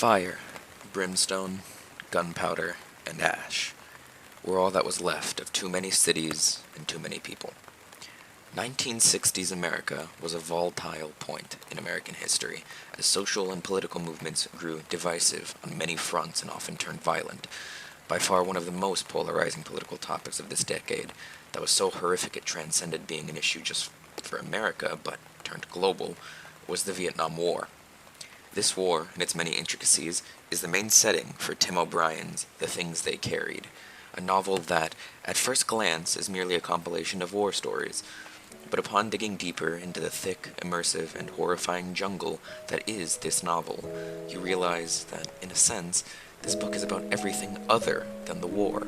Fire, brimstone, gunpowder, and ash were all that was left of too many cities and too many people. 1960s America was a volatile point in American history, as social and political movements grew divisive on many fronts and often turned violent. By far one of the most polarizing political topics of this decade, that was so horrific it transcended being an issue just for America, but turned global, was the Vietnam War. This war, and its many intricacies, is the main setting for Tim O'Brien's The Things They Carried, a novel that, at first glance, is merely a compilation of war stories, but upon digging deeper into the thick, immersive, and horrifying jungle that is this novel, you realize that, in a sense, this book is about everything other than the war.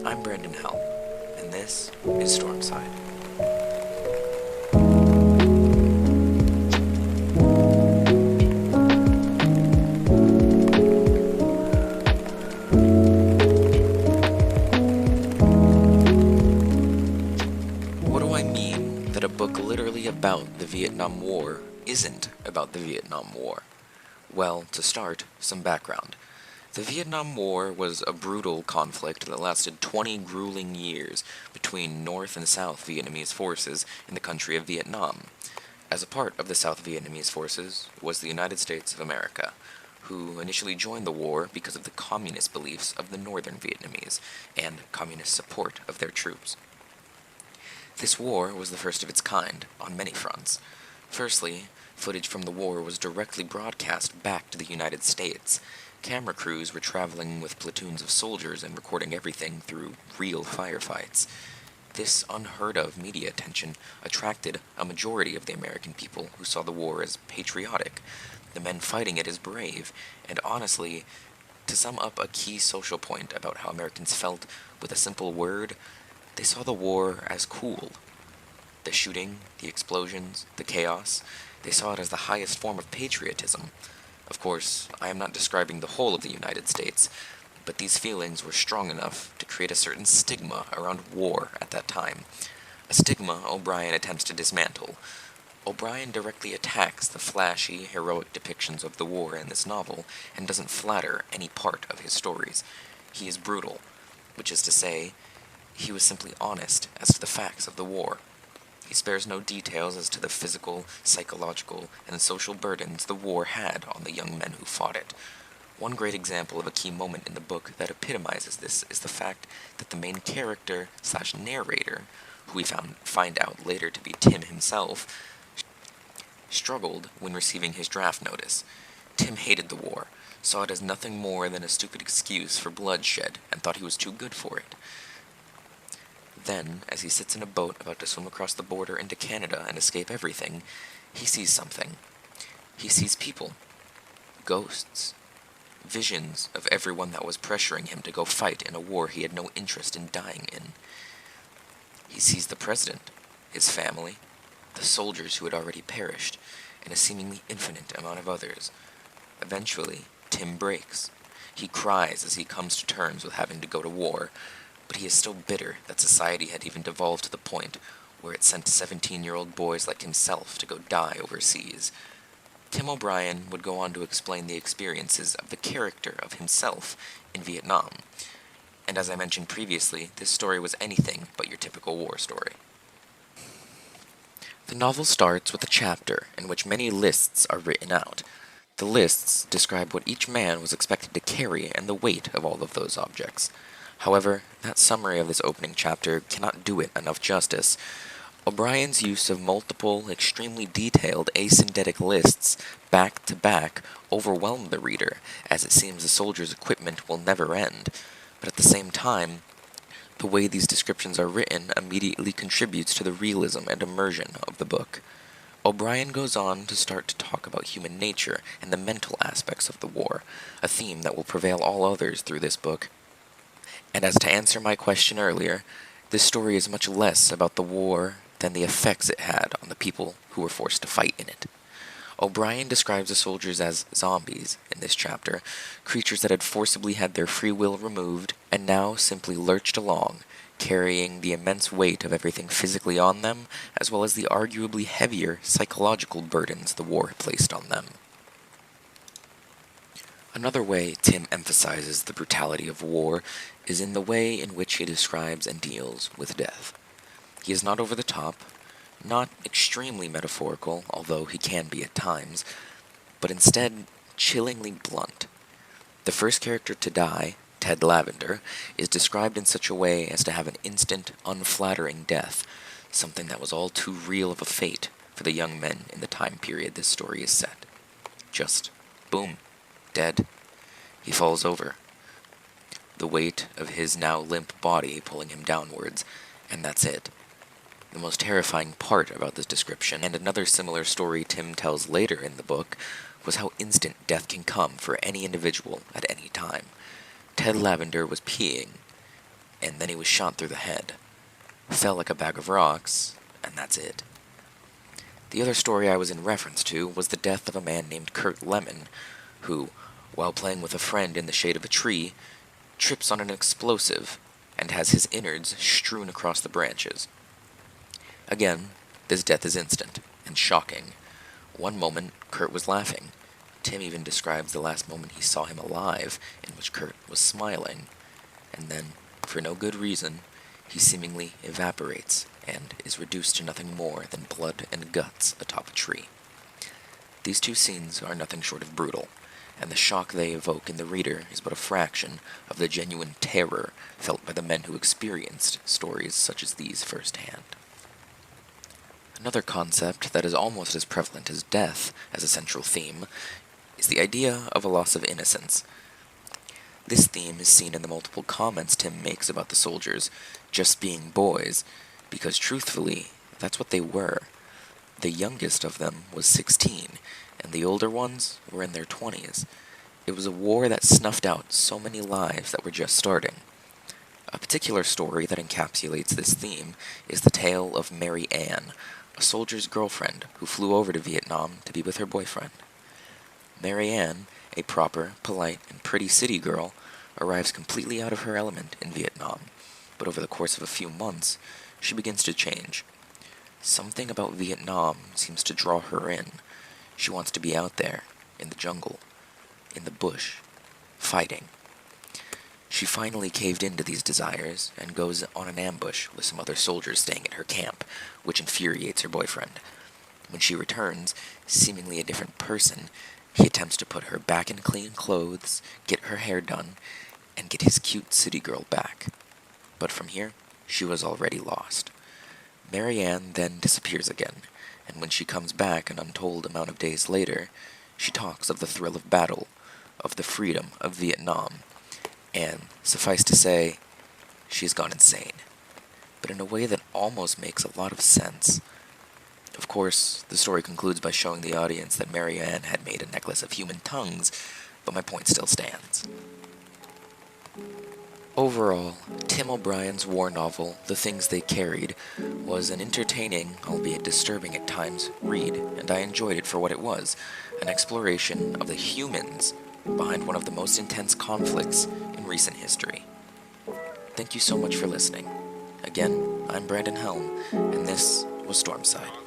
I'm Brandon Helm, and this is Stormside. What do I mean that a book literally about the Vietnam War isn't about the Vietnam War? Well, to start, some background. The Vietnam War was a brutal conflict that lasted 20 grueling years between North and South Vietnamese forces in the country of Vietnam. As a part of the South Vietnamese forces was the United States of America, who initially joined the war because of the communist beliefs of the Northern Vietnamese and communist support of their troops. This war was the first of its kind on many fronts. Firstly, footage from the war was directly broadcast back to the United States. Camera crews were traveling with platoons of soldiers and recording everything through real firefights. This unheard-of media attention attracted a majority of the American people who saw the war as patriotic, the men fighting it as brave, and honestly, to sum up a key social point about how Americans felt with a simple word, they saw the war as cool. The shooting, the explosions, the chaos, they saw it as the highest form of patriotism. Of course, I am not describing the whole of the United States, but these feelings were strong enough to create a certain stigma around war at that time. A stigma O'Brien attempts to dismantle. O'Brien directly attacks the flashy, heroic depictions of the war in this novel and doesn't flatter any part of his stories. He is brutal, which is to say, he was simply honest as to the facts of the war. He spares no details as to the physical, psychological, and social burdens the war had on the young men who fought it. One great example of a key moment in the book that epitomizes this is the fact that the main character/narrator, who we find out later to be Tim himself, struggled when receiving his draft notice. Tim hated the war, saw it as nothing more than a stupid excuse for bloodshed, and thought he was too good for it. Then, as he sits in a boat about to swim across the border into Canada and escape everything, he sees something. He sees people. Ghosts. Visions of everyone that was pressuring him to go fight in a war he had no interest in dying in. He sees the president, his family, the soldiers who had already perished, and a seemingly infinite amount of others. Eventually, Tim breaks. He cries as he comes to terms with having to go to war, but he is still bitter that society had even devolved to the point where it sent 17-year-old boys like himself to go die overseas. Tim O'Brien would go on to explain the experiences of the character of himself in Vietnam. And as I mentioned previously, this story was anything but your typical war story. The novel starts with a chapter in which many lists are written out. The lists describe what each man was expected to carry and the weight of all of those objects. However, that summary of this opening chapter cannot do it enough justice. O'Brien's use of multiple, extremely detailed asyndetic lists back to back overwhelmed the reader, as it seems the soldier's equipment will never end. But at the same time, the way these descriptions are written immediately contributes to the realism and immersion of the book. O'Brien goes on to start to talk about human nature and the mental aspects of the war, a theme that will prevail all others through this book. And as to answer my question earlier, this story is much less about the war than the effects it had on the people who were forced to fight in it. O'Brien describes the soldiers as zombies in this chapter, creatures that had forcibly had their free will removed and now simply lurched along, carrying the immense weight of everything physically on them, as well as the arguably heavier psychological burdens the war had placed on them. Another way Tim emphasizes the brutality of war is in the way in which he describes and deals with death. He is not over the top, not extremely metaphorical, although he can be at times, but instead chillingly blunt. The first character to die, Ted Lavender, is described in such a way as to have an instant, unflattering death, something that was all too real of a fate for the young men in the time period this story is set. Just, boom, dead. He falls over, the weight of his now limp body pulling him downwards, and that's it. The most terrifying part about this description, and another similar story Tim tells later in the book, was how instant death can come for any individual at any time. Ted Lavender was peeing, and then he was shot through the head. Fell like a bag of rocks, and that's it. The other story I was in reference to was the death of a man named Kurt Lemon, who, while playing with a friend in the shade of a tree, trips on an explosive and has his innards strewn across the branches. Again, this death is instant and shocking. One moment, Kurt was laughing. Tim even describes the last moment he saw him alive, in which Kurt was smiling. And then, for no good reason, he seemingly evaporates and is reduced to nothing more than blood and guts atop a tree. These two scenes are nothing short of brutal, and the shock they evoke in the reader is but a fraction of the genuine terror felt by the men who experienced stories such as these firsthand. Another concept that is almost as prevalent as death as a central theme is the idea of a loss of innocence. This theme is seen in the multiple comments Tim makes about the soldiers just being boys, because truthfully, that's what they were. The youngest of them was 16, and the older ones were in their 20s. It was a war that snuffed out so many lives that were just starting. A particular story that encapsulates this theme is the tale of Mary Ann, a soldier's girlfriend who flew over to Vietnam to be with her boyfriend. Mary Ann, a proper, polite, and pretty city girl, arrives completely out of her element in Vietnam, but over the course of a few months, she begins to change. Something about Vietnam seems to draw her in. She wants to be out there, in the jungle, in the bush, fighting. She finally caved into these desires and goes on an ambush with some other soldiers staying at her camp, which infuriates her boyfriend. When she returns, seemingly a different person, he attempts to put her back in clean clothes, get her hair done, and get his cute city girl back. But from here, she was already lost. Mary Ann then disappears again, and when she comes back an untold amount of days later, she talks of the thrill of battle, of the freedom of Vietnam, and, suffice to say, she's gone insane, but in a way that almost makes a lot of sense. Of course, the story concludes by showing the audience that Mary Ann had made a necklace of human tongues, but my point still stands. Overall, Tim O'Brien's war novel, The Things They Carried, was an entertaining, albeit disturbing at times, read, and I enjoyed it for what it was, an exploration of the humans behind one of the most intense conflicts in recent history. Thank you so much for listening. Again, I'm Brandon Helm, and this was Stormside.